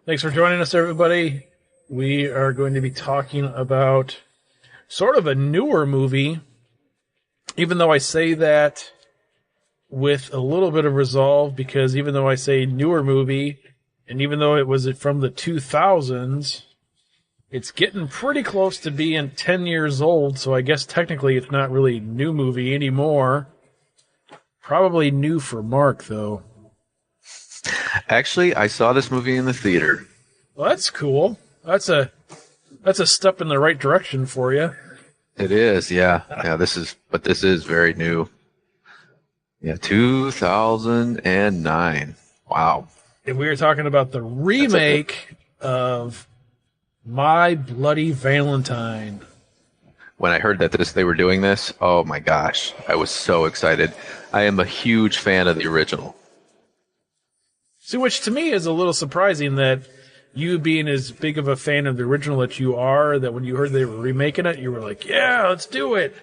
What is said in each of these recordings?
Thanks for joining us, everybody. We are going to be talking about sort of a newer movie, even though I say that with a little bit of resolve, because even though I say newer movie, and even though it was from the 2000s, it's getting pretty close to being 10 years old, so I guess technically it's not really new movie anymore. Probably new for Mark, though. Actually, I saw this movie in the theater. Well, that's cool. That's a step in the right direction for you. It is, yeah. Yeah, this is very new. Yeah, 2009. Wow. And we were talking about the That's a, remake of My Bloody Valentine. when I heard that they were doing this, oh my gosh, I was so excited. I am a huge fan of the original. See, which to me is a little surprising that you being as big of a fan of the original that you are, that when you heard they were remaking it, you were like, yeah, let's do it.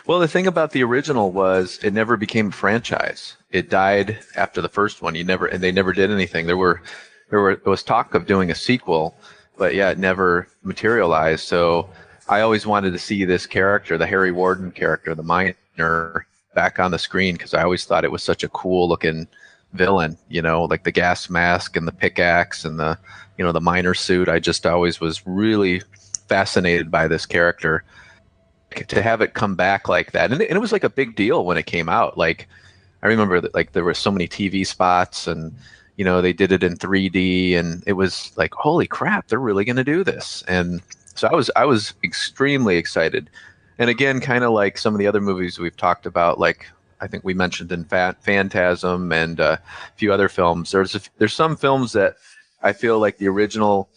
Well, the thing about the original was it never became a franchise. It died after the first one. They never did anything. There was talk of doing a sequel, but yeah, it never materialized. So I always wanted to see this character, the Harry Warden character, the miner, back on the screen because I always thought it was such a cool looking villain, like the gas mask and the pickaxe and the miner suit. I just always was really fascinated by this character. To have it come back like that, and it was like a big deal when it came out. Like I remember that, like there were so many TV spots, and they did it in 3D, and it was like, holy crap, they're really going to do this. And so I was extremely excited. And again, kind of like some of the other movies we've talked about, like I think we mentioned in Phantasm and a few other films. There's some films that I feel like the original,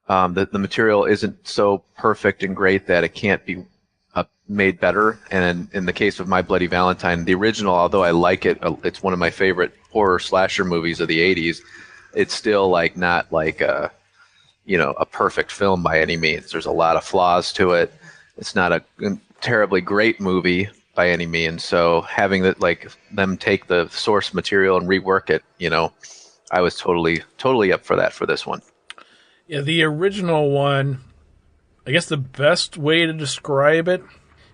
the material isn't so perfect and great that it can't be made better. And in the case of My Bloody Valentine, the original, although I like it, it's one of my favorite horror slasher movies of the 80s. It's still like not like a perfect film by any means. There's a lot of flaws to it. It's not a terribly great movie by any means. So having them take the source material and rework it, I was totally up for that for this one. Yeah, the original one, I guess the best way to describe it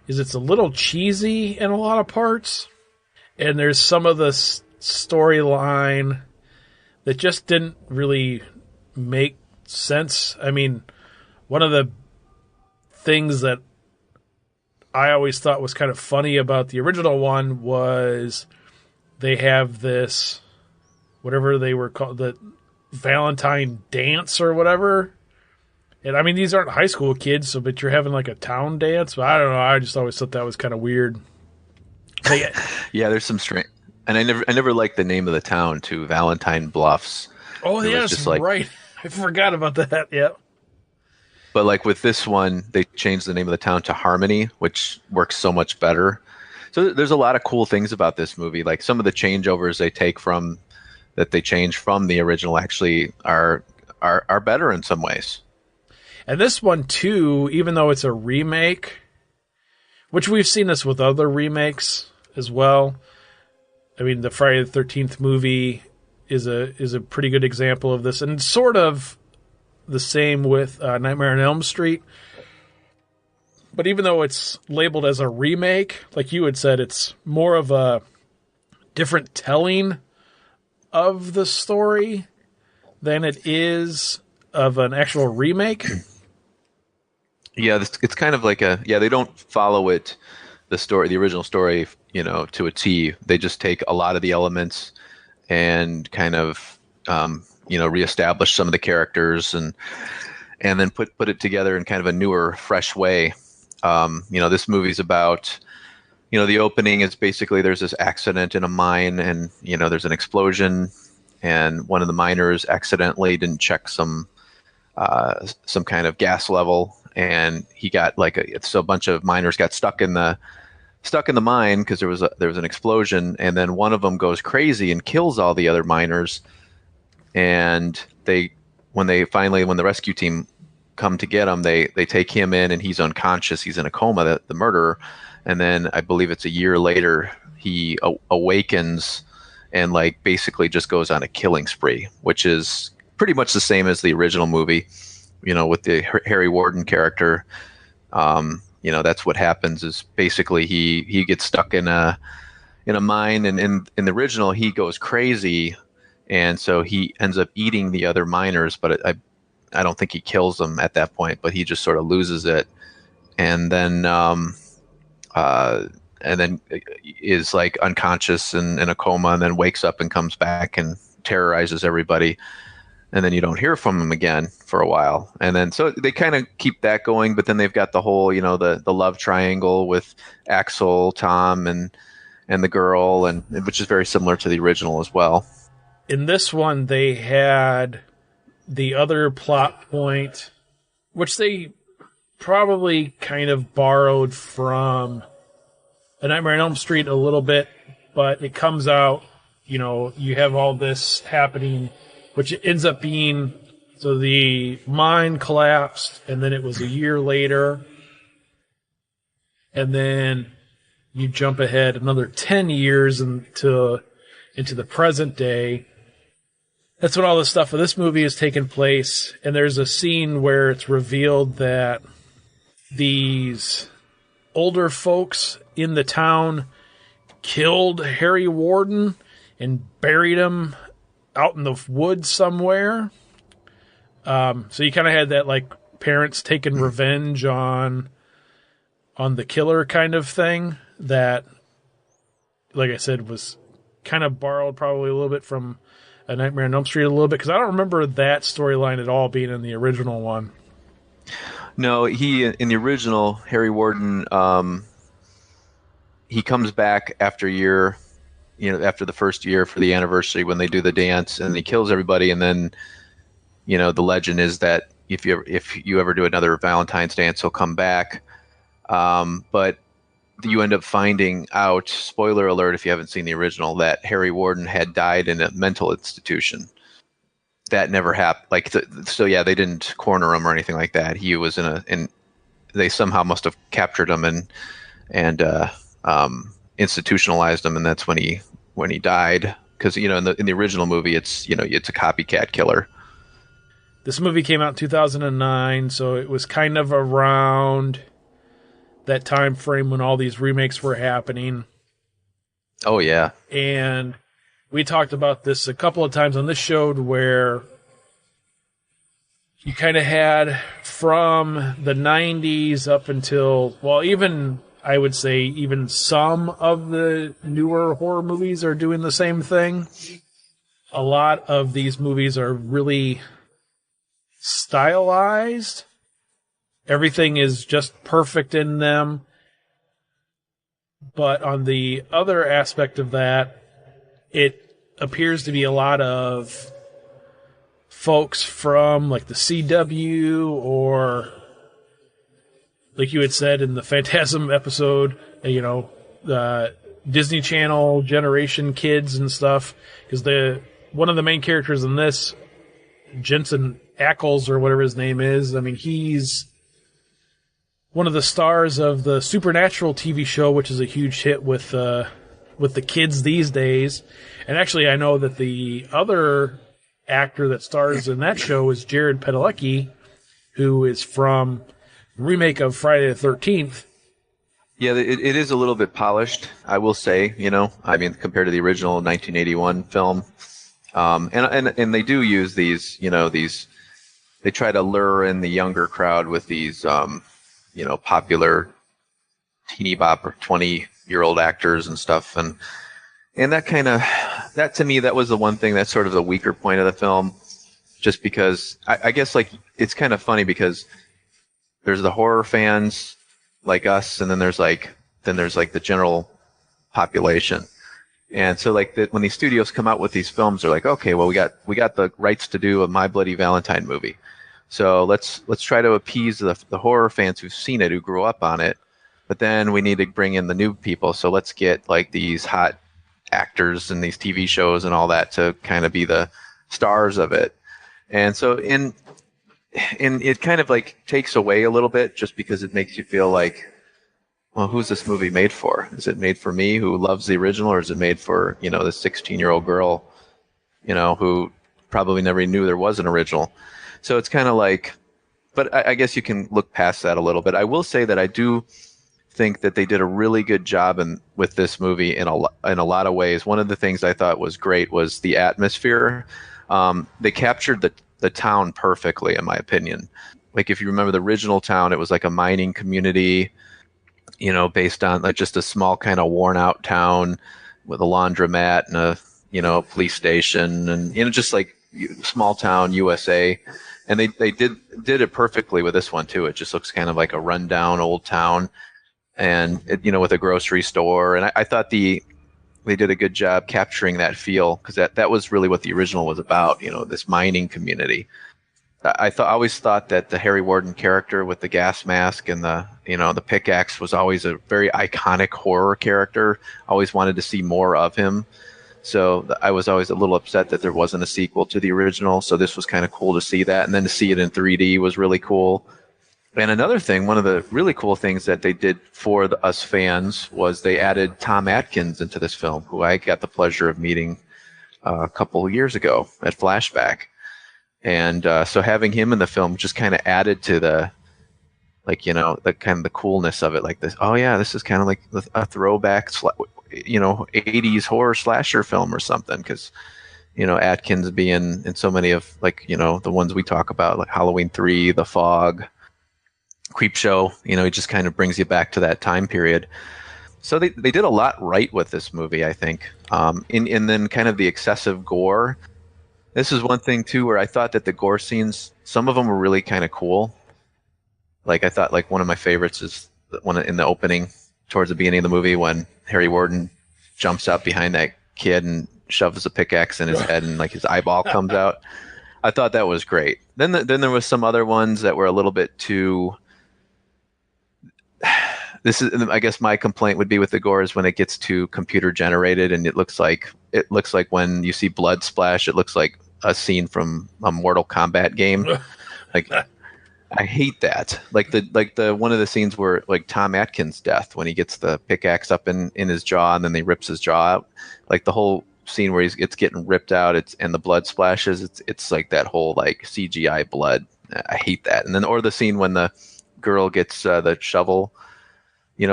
is it's a little cheesy in a lot of parts, and there's some of the storyline that just didn't really make sense. I mean, one of the things that I always thought was kind of funny about the original one was they have this, whatever they were called, the Valentine dance or whatever. And I mean, these aren't high school kids, but you're having like a town dance. But I don't know. I just always thought that was kind of weird. Yeah, there's some strange, and I never liked the name of the town too, Valentine Bluffs. Oh, It was yes, just like, right. I forgot about that. Yeah. but like with this one, they changed the name of the town to Harmony, which works so much better. So there's a lot of cool things about this movie. Like some of the changeovers they change from the original actually are better in some ways. And this one, too, even though it's a remake, which we've seen this with other remakes as well. I mean, the Friday the 13th movie is a pretty good example of this, and sort of the same with Nightmare on Elm Street. But even though it's labeled as a remake, like you had said, it's more of a different telling of the story than it is of an actual remake. Yeah, it's kind of like they don't follow the original story, to a T. They just take a lot of the elements and kind of, reestablish some of the characters and then put it together in kind of a newer, fresh way. This movie's about, the opening is basically there's this accident in a mine and, there's an explosion and one of the miners accidentally didn't check some kind of gas level, and he got so a bunch of miners got stuck in the mine because there was an explosion, and then one of them goes crazy and kills all the other miners, and when the rescue team come to get him, they take him in and he's unconscious, he's in a coma, the murderer, and then I believe it's a year later he awakens and basically just goes on a killing spree, which is pretty much the same as the original movie, with the Harry Warden character. That's what happens is basically he gets stuck in a mine, and in the original he goes crazy, and so he ends up eating the other miners, but I don't think he kills them at that point, but he just sort of loses it, and then is like unconscious and in a coma, and then wakes up and comes back and terrorizes everybody. And then you don't hear from him again for a while. And then so they kind of keep that going, but then they've got the whole, the love triangle with Axel, Tom, and the girl, and which is very similar to the original as well. In this one, they had the other plot point, which they probably kind of borrowed from A Nightmare on Elm Street a little bit, but it comes out, you have all this happening, which ends up being, so the mine collapsed, and then it was a year later, and then you jump ahead another 10 years into the present day. That's when all the stuff of this movie is taking place, and there's a scene where it's revealed that these older folks in the town killed Harry Warden and buried him out in the woods somewhere. So you kind of had that, like, parents taking revenge on the killer kind of thing that, like I said, was kind of borrowed probably a little bit from A Nightmare on Elm Street a little bit, because I don't remember that storyline at all being in the original one. No, in the original, Harry Warden, he comes back after a year, after the first year for the anniversary when they do the dance, and he kills everybody. And then, the legend is that if you ever do another Valentine's dance, he'll come back. But you end up finding out, spoiler alert if you haven't seen the original, that Harry Warden had died in a mental institution. That never happened. They didn't corner him or anything like that. He was they somehow must have captured him and institutionalized him, and that's when he died. Because in the original movie, it's a copycat killer. This movie came out in 2009, so it was kind of around that time frame when all these remakes were happening. Oh yeah. And we talked about this a couple of times on this show, where you kind of had from the 90s up until, well, even I would say even some of the newer horror movies are doing the same thing. A lot of these movies are really stylized. Everything is just perfect in them. But on the other aspect of that, it appears to be a lot of folks from like the CW, or like you had said in the Phantasm episode, the Disney Channel generation kids and stuff. Because one of the main characters in this, Jensen Ackles or whatever his name is, I mean, he's one of the stars of the Supernatural TV show, which is a huge hit with the kids these days. And actually, I know that the other actor that stars in that show is Jared Padalecki, who is from the remake of Friday the 13th. Yeah, it is a little bit polished, I will say, compared to the original 1981 film. And they do use these, they try to lure in the younger crowd with these, popular teeny bop or 20-year-old actors and stuff. And that to me, that was the one thing that's sort of the weaker point of the film, just because I guess it's kind of funny because there's the horror fans like us, and then there's the general population. And so when these studios come out with these films, they're like, okay, well, we got the rights to do a My Bloody Valentine movie. So let's try to appease the horror fans who've seen it, who grew up on it. But then we need to bring in the new people. So let's get these hot actors and these TV shows and all that to kind of be the stars of it. And so in it kind of takes away a little bit, just because it makes you feel like, well, who's this movie made for? Is it made for me who loves the original, or is it made for, this 16-year-old girl, who probably never knew there was an original. So it's kind of like, but I guess you can look past that a little bit. I will say that I do think that they did a really good job with this movie in a lot of ways. One of the things I thought was great was the atmosphere. They captured the town perfectly, in my opinion. Like if you remember the original town, it was like a mining community, based on like just a small kind of worn out town with a laundromat and a police station and just like small town USA. And they did it perfectly with this one too. It just looks kind of like a rundown old town, and with a grocery store. And I thought they did a good job capturing that feel, because that was really what the original was about. This mining community. I always thought that the Harry Warden character with the gas mask and the pickaxe was always a very iconic horror character. Always wanted to see more of him. So I was always a little upset that there wasn't a sequel to the original. So this was kind of cool to see that. And then to see it in 3D was really cool. And another thing, one of the really cool things that they did for us fans was they added Tom Atkins into this film, who I got the pleasure of meeting a couple of years ago at Flashback. And so having him in the film just kind of added to the kind of the coolness of it. Like this, oh yeah, this is kind of like a throwback 80s horror slasher film or something, because Atkins being in so many of the ones we talk about, like Halloween 3, The Fog, Creepshow, it just kind of brings you back to that time period. So they did a lot right with this movie, I think. And then kind of the excessive gore. This is one thing too where I thought that the gore scenes, some of them were really kind of cool. Like I thought, like one of my favorites is the one in the opening towards the beginning of the movie when Harry Warden jumps out behind that kid and shoves a pickaxe in his head and like his eyeball comes out. I thought that was great. Then there was some other ones that were a little bit too. This is, I guess, my complaint would be with the gore is when it gets too computer generated and it looks like when you see blood splash, it looks like a scene from a Mortal Kombat game. Like I hate that. Like the one of the scenes where like Tom Atkins' death when he gets the pickaxe up in his jaw and then he rips his jaw out. Like the whole scene where it's getting ripped out, and the blood splashes. It's like that whole like CGI blood. I hate that. And then or the scene when the girl gets the shovel,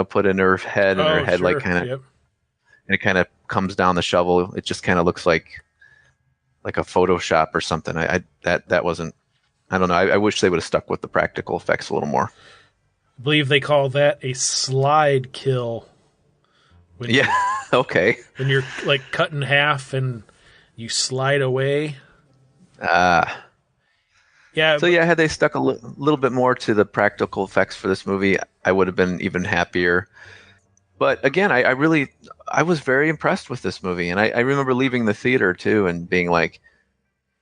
put in her head, and her head sure. like kind of, Yep. and it kind of comes down the shovel. It just kind of looks like a Photoshop or something. That wasn't. I don't know. I wish they would have stuck with the practical effects a little more. I believe they call that a slide kill. Yeah. Okay. When you're like cut in half and you slide away. Yeah. So yeah, had they stuck a little bit more to the practical effects for this movie, I would have been even happier. But again, I was very impressed with this movie, and I remember leaving the theater too and being like,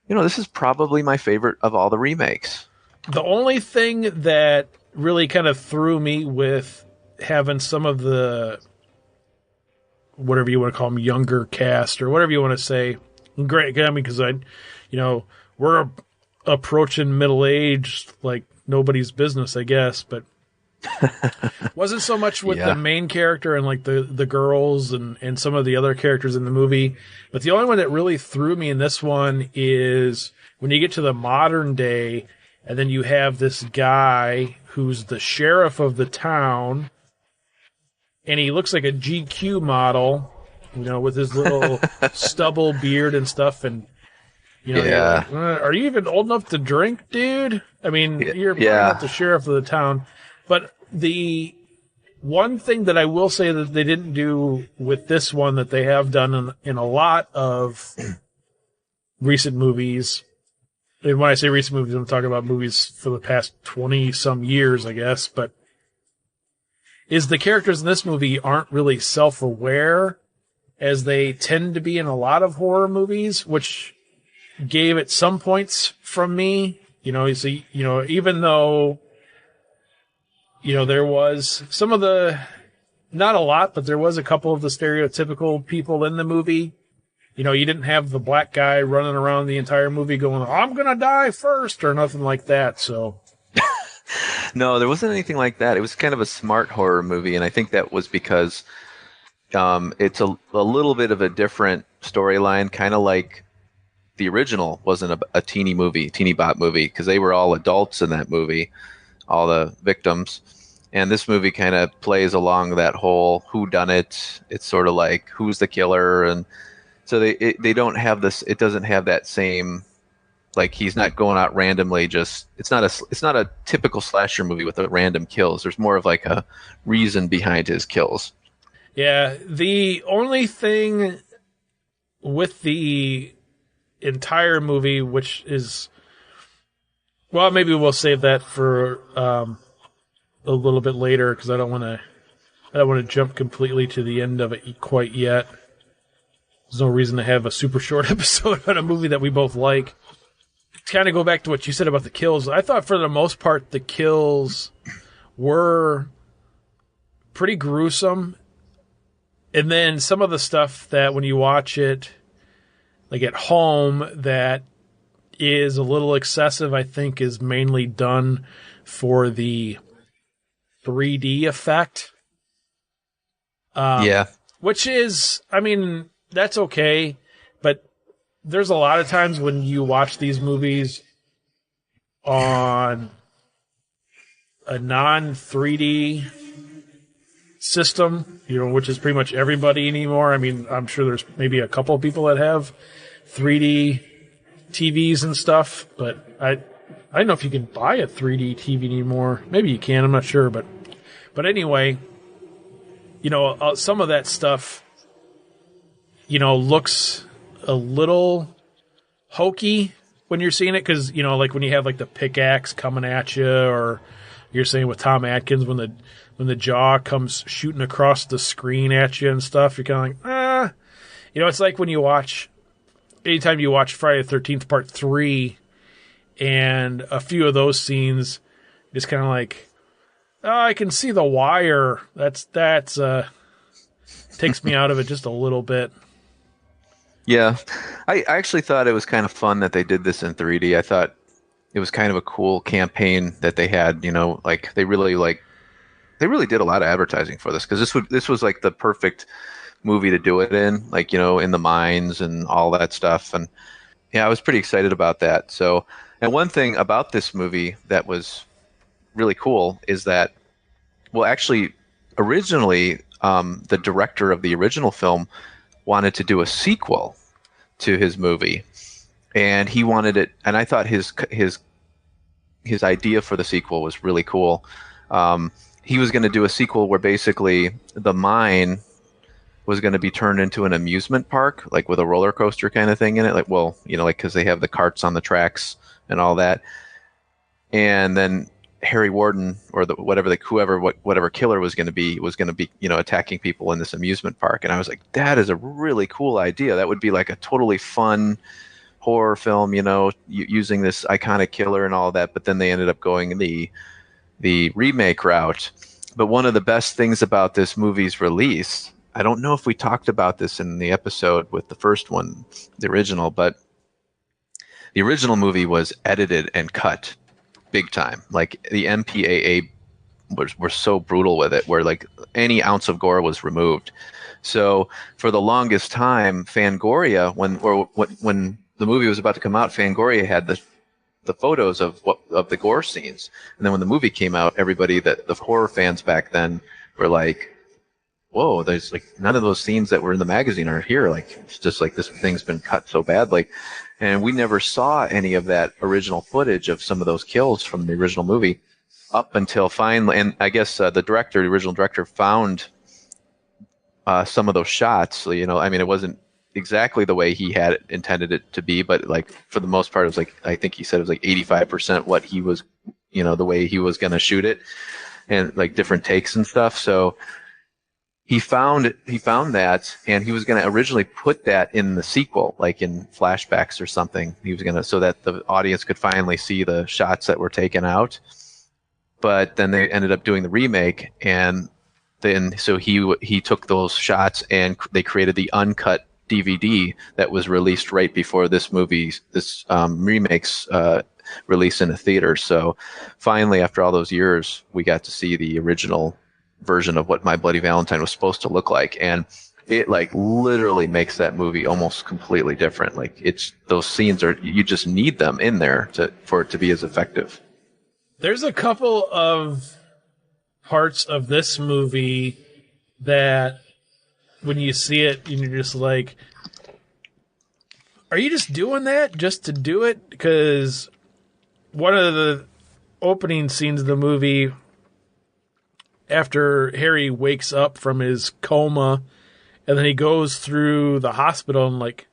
this is probably my favorite of all the remakes. The only thing that really kind of threw me with having some of the, whatever you want to call them, younger cast or whatever you want to say, great, I mean, because we're approaching middle age like nobody's business, I guess, but wasn't so much with the main character and like the girls and some of the other characters in the movie. But the only one that really threw me in this one is when you get to the modern day and then you have this guy who's the sheriff of the town and he looks like a GQ model, with his little stubble beard and stuff. And, you're like, are you even old enough to drink, dude? I mean, you're not the sheriff of the town. But the one thing that I will say that they didn't do with this one that they have done in a lot of recent movies, and when I say recent movies, I'm talking about movies for the past 20-some years, I guess, but is the characters in this movie aren't really self-aware as they tend to be in a lot of horror movies, which gave it some points from me. Even though there was some of the, not a lot, but there was a couple of the stereotypical people in the movie. You didn't have the black guy running around the entire movie going, I'm going to die first, or nothing like that. So, no, there wasn't anything like that. It was kind of a smart horror movie. And I think that was because it's a little bit of a different storyline, kind of like the original wasn't a teeny bop movie, because they were all adults in that movie, all the victims. And this movie kind of plays along that whole who done it. It's sort of like who's the killer, and so they don't have this. It doesn't have that same, like, he's not going out randomly. Just it's not a typical slasher movie with a random kills. There's more of like a reason behind his kills. Yeah, the only thing with the entire movie, which is, well, maybe we'll save that for a little bit later, because I don't want to jump completely to the end of it quite yet. There's no reason to have a super short episode on a movie that we both like. To kind of go back to what you said about the kills, I thought for the most part the kills were pretty gruesome. And then some of the stuff that when you watch it, like at home, that is a little excessive, I think is mainly done for the 3D effect. Yeah. Which is, I mean, that's okay. But there's a lot of times when you watch these movies on a non-3D system, which is pretty much everybody anymore. I mean, I'm sure there's maybe a couple of people that have 3D TVs and stuff, but I don't know if you can buy a 3D TV anymore. Maybe you can, I'm not sure, but anyway, some of that stuff, looks a little hokey when you're seeing it, because, like when you have like the pickaxe coming at you, or you're saying with Tom Atkins when the jaw comes shooting across the screen at you and stuff, you're kind of like, it's like when anytime you watch Friday the 13th Part 3, and a few of those scenes, just kind of like, oh, I can see the wire. That's takes me out of it just a little bit. Yeah. I actually thought it was kind of fun that they did this in 3D. I thought it was kind of a cool campaign that they had, like they really did a lot of advertising for this, because this was like the perfect movie to do it in, like, in the mines and all that stuff. And yeah, I was pretty excited about that. So, and one thing about this movie that was really cool is that, well, actually, originally, the director of the original film wanted to do a sequel to his movie, and he wanted it. And I thought his idea for the sequel was really cool. He was going to do a sequel where basically the mine was going to be turned into an amusement park, like with a roller coaster kind of thing in it. Like, well, like, because they have the carts on the tracks and all that. And then Harry Warden, or whatever killer was going to be, attacking people in this amusement park. And I was like, that is a really cool idea. That would be like a totally fun horror film, using this iconic killer and all that. But then they ended up going the remake route. But one of the best things about this movie's release, I don't know if we talked about this in the episode with the first one, the original, but the original movie was edited and cut big time. Like, the MPAA were so brutal with it, where like any ounce of gore was removed. So for the longest time, Fangoria, when the movie was about to come out, Fangoria had the photos of the gore scenes. And then when the movie came out, everybody, the horror fans back then, were like, whoa, there's like none of those scenes that were in the magazine are here. Like, it's just like this thing's been cut so badly. And we never saw any of that original footage of some of those kills from the original movie up until finally, and I guess the original director found some of those shots. I mean, it wasn't exactly the way he had intended it to be, but like for the most part, it was like, I think he said it was like 85% what he was, the way he was going to shoot it, and like different takes and stuff. So he found that, and he was going to originally put that in the sequel, like in flashbacks or something. He was going to, so that the audience could finally see the shots that were taken out. But then they ended up doing the remake, and then so he took those shots and they created the uncut DVD that was released right before this remake's release in a theater. So finally, after all those years, we got to see the original version of what My Bloody Valentine was supposed to look like. And it like literally makes that movie almost completely different. Like it's those scenes are you just need them in there for it to be as effective. There's a couple of parts of this movie that when you see it, you're just like, are you just doing that just to do it? Because one of the opening scenes of the movie, after Harry wakes up from his coma, and then he goes through the hospital and like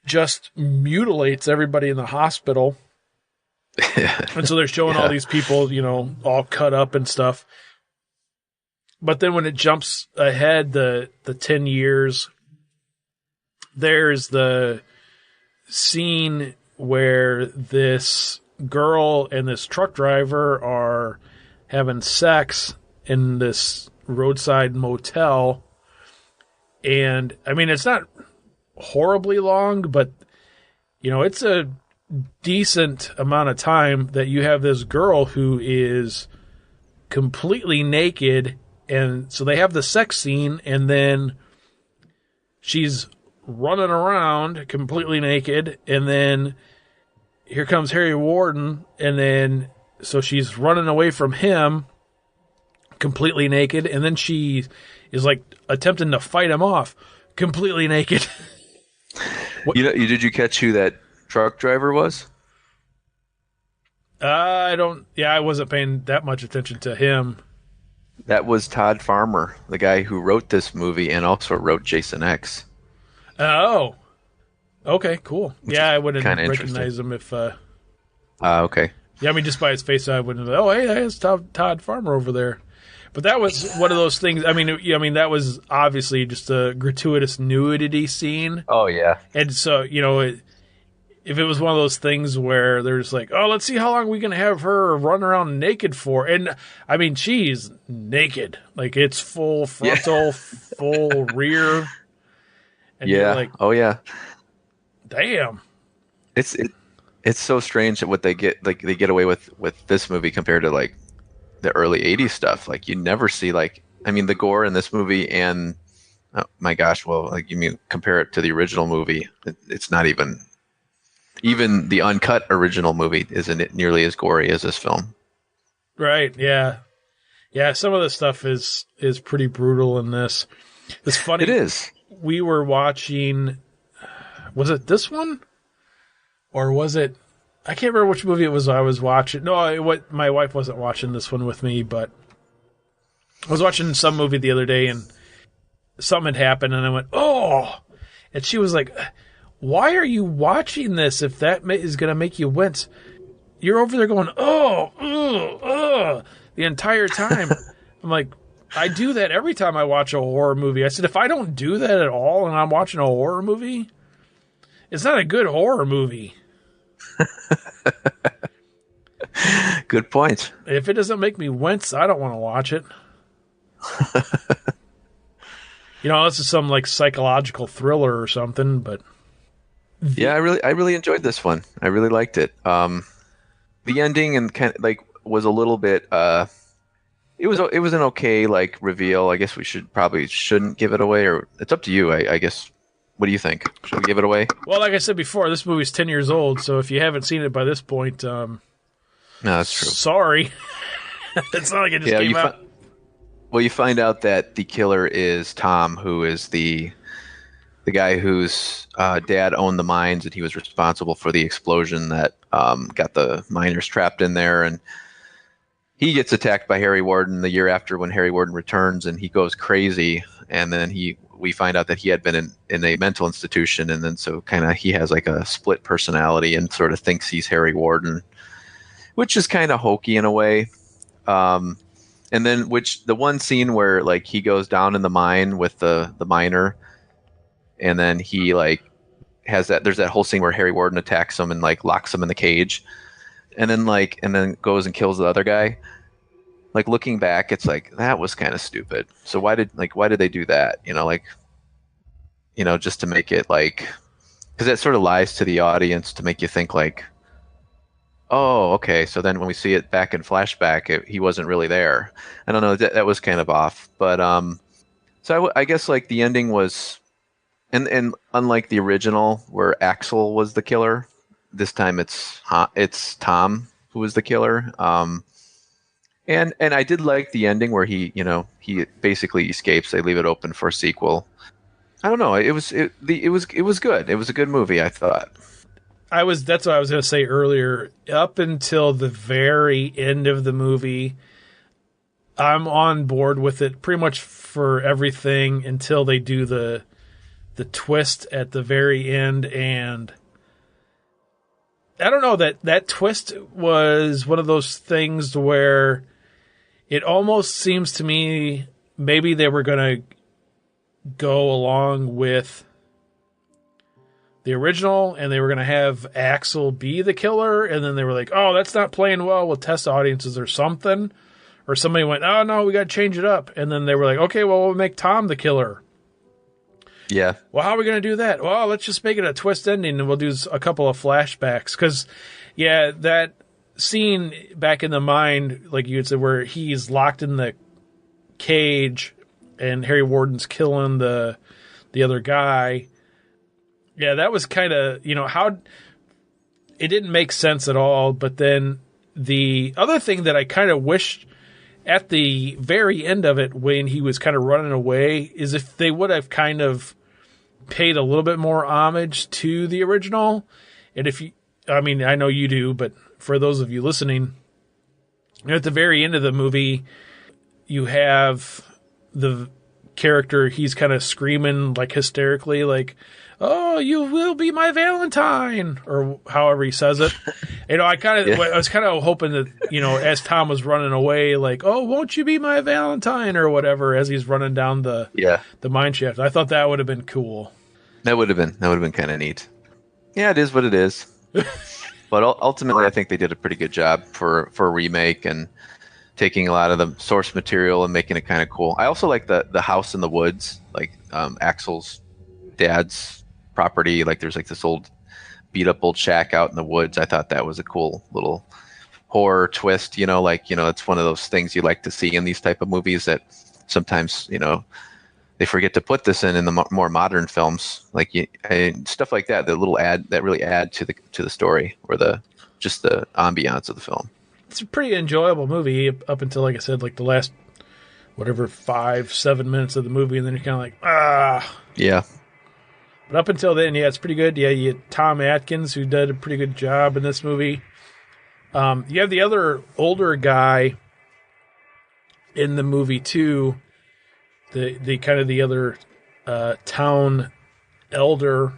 just mutilates everybody in the hospital. And so they're showing all these people, all cut up and stuff. But then when it jumps ahead the 10 years, there's the scene where this girl and this truck driver are having sex in this roadside motel. And, I mean, it's not horribly long, but, it's a decent amount of time that you have this girl who is completely naked. And so they have the sex scene, and then she's running around completely naked, and then here comes Harry Warden, and then so she's running away from him completely naked, and then she is like attempting to fight him off completely naked. Did you catch who that truck driver was? I wasn't paying that much attention to him. That was Todd Farmer, the guy who wrote this movie and also wrote Jason X. Oh, okay, cool. Yeah, I wouldn't recognize him if. Okay. Yeah, I mean, just by his face, I wouldn't. Oh, hey, there's Todd Farmer over there. But that was one of those things. I mean, that was obviously just a gratuitous nudity scene. Oh yeah. And so if it was one of those things where there's like, oh, let's see how long we can have her run around naked for. And I mean, she's naked. Like it's full frontal, full rear. And you're like, oh yeah. Damn. It's so strange that what they get away with this movie compared to like the early 80s stuff. Like you never see the gore in this movie and oh my gosh, well, like you mean compare it to the original movie. It's not even the uncut original movie isn't nearly as gory as this film. Right. Yeah. Yeah. Some of the stuff is pretty brutal in this. It's funny. It is. We were watching, was it this one? Or was it, I can't remember which movie it was I was watching. No, my wife wasn't watching this one with me, but I was watching some movie the other day and something had happened and I went, oh! And she was like, why are you watching this if that is going to make you wince? You're over there going, the entire time. I'm like, I do that every time I watch a horror movie. I said, if I don't do that at all and I'm watching a horror movie, it's not a good horror movie. Good point. If it doesn't make me wince, I don't want to watch it. This is some like psychological thriller or something, but yeah, I really enjoyed this one. I really liked it. The ending and kind of like was a little bit. It was an okay like reveal. I guess we shouldn't give it away, or it's up to you. I guess. What do you think? Should we give it away? Well, like I said before, this movie's 10 years old, so if you haven't seen it by this point, no, that's true. Sorry. It's not like it just came out. Well, you find out that the killer is Tom, who is the guy whose dad owned the mines, and he was responsible for the explosion that got the miners trapped in there. And he gets attacked by Harry Warden the year after when Harry Warden returns, and he goes crazy. And then we find out that he had been in a mental institution, and then so kind of he has like a split personality and sort of thinks he's Harry Warden, which is kind of hokey in a way. And then the one scene where like he goes down in the mine with the miner, and then he like there's that whole scene where Harry Warden attacks him and like locks him in the cage, and then goes and kills the other guy. Like looking back, it's like that was kind of stupid. So why did they do that? Just to make it like, because that sort of lies to the audience to make you think like, oh, okay. So then when we see it back in flashback, he wasn't really there. I don't know. That was kind of off. But so So I guess like the ending was, and unlike the original where Axel was the killer, this time it's Tom who was the killer. And I did like the ending where he basically escapes. They leave it open for a sequel. I don't know. It was good. It was a good movie, I thought. That's what I was going to say earlier. Up until the very end of the movie, I'm on board with it pretty much for everything until they do the twist at the very end. And I don't know, that twist was one of those things where it almost seems to me maybe they were going to go along with the original and they were going to have Axel be the killer. And then they were like, oh, that's not playing well with test audiences or something. Or somebody went, oh, no, we got to change it up. And then they were like, okay, well, we'll make Tom the killer. Yeah. Well, how are we going to do that? Well, let's just make it a twist ending and we'll do a couple of flashbacks. Because, yeah, that scene back in the mind, like you had said, where he's locked in the cage and Harry Warden's killing the other guy. Yeah, that was kind of, how it didn't make sense at all. But then the other thing that I kind of wished at the very end of it, when he was kind of running away, is if they would have kind of paid a little bit more homage to the original. And I know you do, but for those of you listening, at the very end of the movie, you have the character, he's kind of screaming like hysterically, like, oh, you will be my Valentine, or however he says it. I was kind of hoping that, as Tom was running away, like, oh, won't you be my Valentine, or whatever, as he's running down the mine shaft. I thought that would have been cool. That would have been kind of neat. Yeah, it is what it is. But ultimately, I think they did a pretty good job for a remake and taking a lot of the source material and making it kind of cool. I also like the house in the woods, like Axel's dad's property. Like there's like this beat up old shack out in the woods. I thought that was a cool little horror twist. It's one of those things you like to see in these type of movies that sometimes they forget to put this in the more modern films, like stuff like that. The little that really add to the story or just the ambiance of the film. It's a pretty enjoyable movie up until, like I said, like the last 5-7 minutes of the movie, and then you're kind of like, yeah. But up until then, yeah, it's pretty good. Yeah, you had Tom Atkins, who did a pretty good job in this movie. You have the other older guy in the movie too, the kind of the other town elder,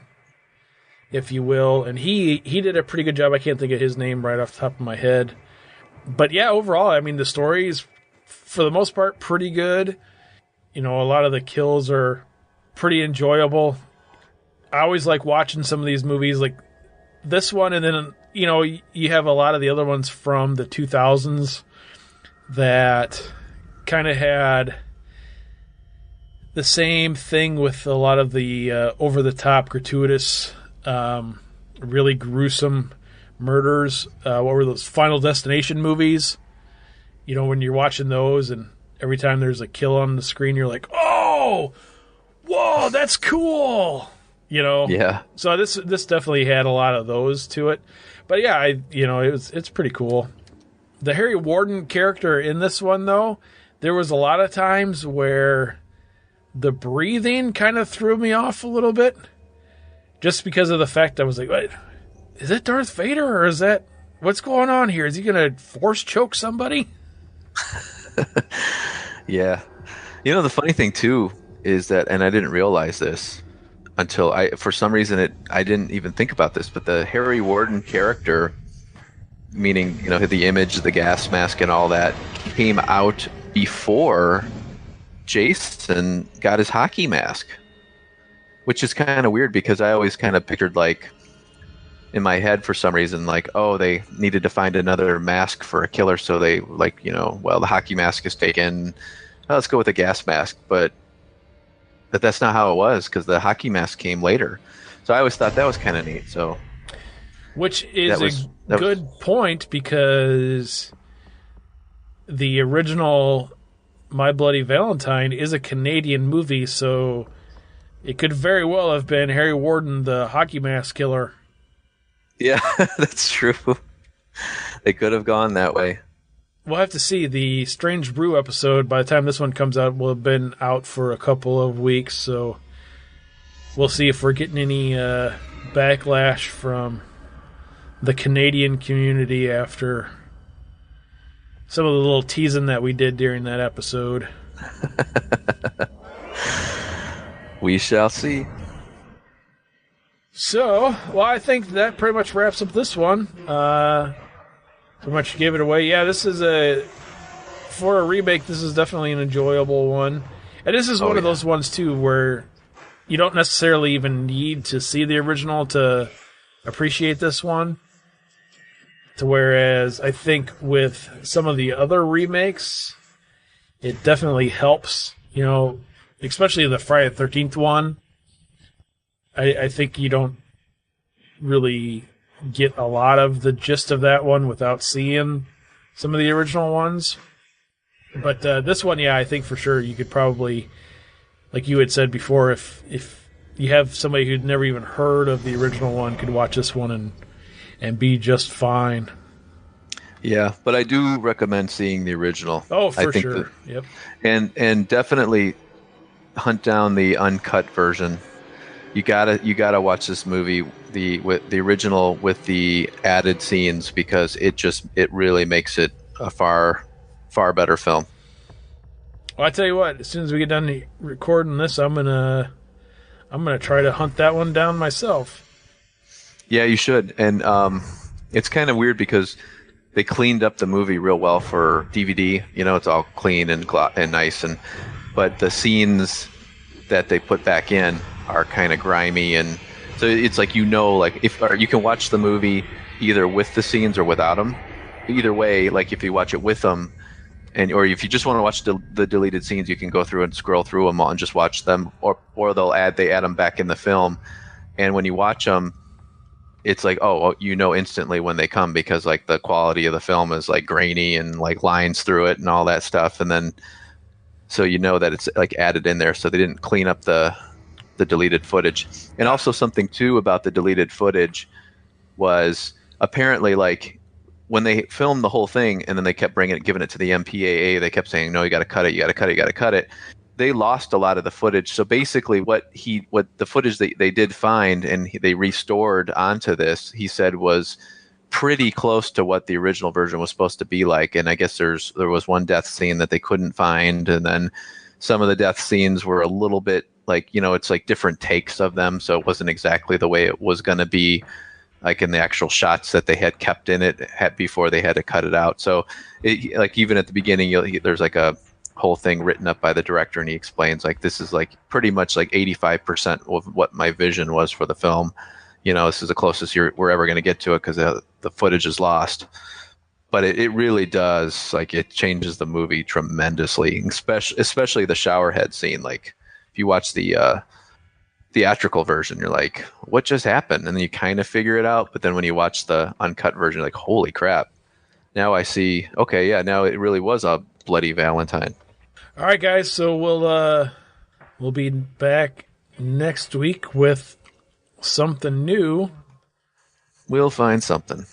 if you will, and he did a pretty good job. I can't think of his name right off the top of my head, but yeah, overall, I mean, the story is for the most part pretty good. A lot of the kills are pretty enjoyable. I always like watching some of these movies like this one, and then, you have a lot of the other ones from the 2000s that kind of had the same thing with a lot of the over-the-top, gratuitous, really gruesome murders. What were those Final Destination movies? When you're watching those and every time there's a kill on the screen, you're like, oh, whoa, that's cool. Yeah. So this definitely had a lot of those to it, but yeah, it's pretty cool. The Harry Warden character in this one, though, there was a lot of times where the breathing kind of threw me off a little bit, just because of the fact I was like, wait, is that Darth Vader, or is that what's going on here? Is he gonna force choke somebody? Yeah. The funny thing too is that, and I didn't realize this until for some reason I didn't even think about this, but the Harry Warden character, meaning, the image, the gas mask and all that, came out before Jason got his hockey mask, which is kind of weird because I always kind of pictured, like, in my head for some reason, like, oh, they needed to find another mask for a killer, so they, like, well, the hockey mask is taken, let's go with a gas mask. But that's not how it was, because the hockey mask came later. So I always thought that was kind of neat. So, which is a good point, because the original My Bloody Valentine is a Canadian movie, so it could very well have been Harry Warden, the hockey mask killer. Yeah, that's true. They could have gone that way. We'll have to see. The Strange Brew episode, by the time this one comes out, will have been out for a couple of weeks, so we'll see if we're getting any backlash from the Canadian community after some of the little teasing that we did during that episode. We shall see. So, well, I think that pretty much wraps up this one. Pretty much gave it away. Yeah, this is for a remake, this is definitely an enjoyable one. And this is one of those ones, too, where you don't necessarily even need to see the original to appreciate this one. To whereas I think with some of the other remakes, it definitely helps, you know, especially the Friday the 13th one. I think you don't really get a lot of the gist of that one without seeing some of the original ones. But this one, yeah, I think for sure you could probably, like you had said before, if you have somebody who'd never even heard of the original one, could watch this one and be just fine. Yeah, but I do recommend seeing the original. Oh, for sure. Yep. And definitely hunt down the uncut version. You gotta watch this movie, the original with the added scenes, because it really makes it a far better film. Well, I tell you what, as soon as we get done recording this, I'm gonna try to hunt that one down myself. Yeah, you should. And it's kind of weird because they cleaned up the movie real well for DVD. You know, it's all clean and nice, but the scenes that they put back in are kind of grimy, and so it's like, you know, like or you can watch the movie either with the scenes or without them. Either way, like if you watch it with them, or if you just want to watch the deleted scenes, you can go through and scroll through them all and just watch them, or they add them back in the film, and when you watch them, it's like, oh, you know instantly when they come, because like the quality of the film is like grainy and like lines through it and all that stuff, and then so you know that it's like added in there, so they didn't clean up the deleted footage. And also something too about the deleted footage was apparently, like, when they filmed the whole thing and then they kept giving it to the MPAA, they kept saying, no, you got to cut it. They lost a lot of the footage. So basically what the footage they did find and they restored onto this, he said, was pretty close to what the original version was supposed to be like. And I guess there was one death scene that they couldn't find, and then some of the death scenes were a little bit like, you know, it's like different takes of them, so it wasn't exactly the way it was going to be, like in the actual shots that they had kept in it before they had to cut it out. So like even at the beginning, there's like a whole thing written up by the director, and he explains like, this is like pretty much like 85% of what my vision was for the film. You know, this is the closest we're ever going to get to it, because the footage is lost. But it really does, like, it changes the movie tremendously, especially the shower head scene. Like, if you watch the theatrical version, you're like, what just happened? And then you kind of figure it out. But then when you watch the uncut version, you're like, holy crap. Now I see, okay, yeah, now it really was a Bloody Valentine. All right, guys, so we'll be back next week with something new. We'll find something.